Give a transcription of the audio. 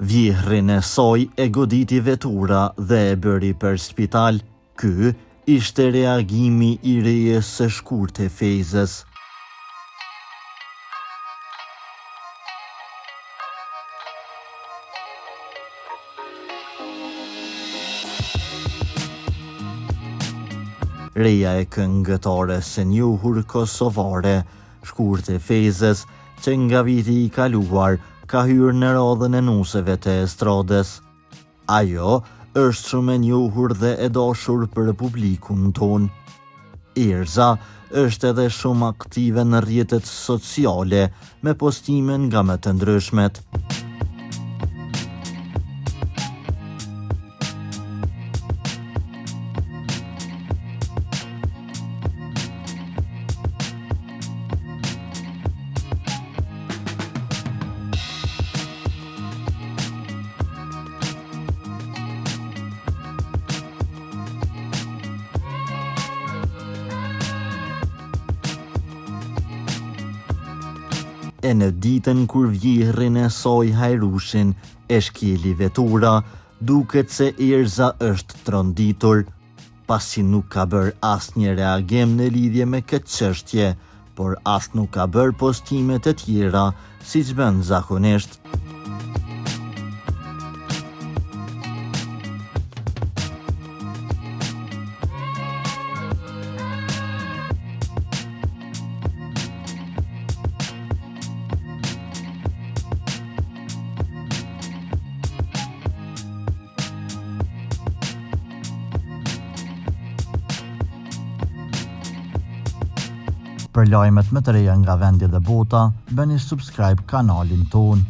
Vjehrin e saj e goditi vetura dhe e bëri për spital. Ky ishte reagimi i rejes së shkurtë Fejzës. Reja e këngëtares së njohur kosovare, Shkurtë Fejzës, që nga viti i kaluar ka hyrë në radhën e nuseve të estradës. Ajo është shumë e njohur dhe e dashur për publikun ton. Erza është edhe shumë aktive në rrjetet sociale me postime nga më të ndryshmet. E në ditën kur vjehrin e saj hajrushin e shkeli vetura, duket se Erza është tronditur, pasi nuk ka bërë asnjë reagim në lidhje me këtë çështje, por as nuk ka bërë postime të tjera siç bën zakonisht. Për lajmet më të reja nga vendi dhe bota, bëni subscribe kanalin ton.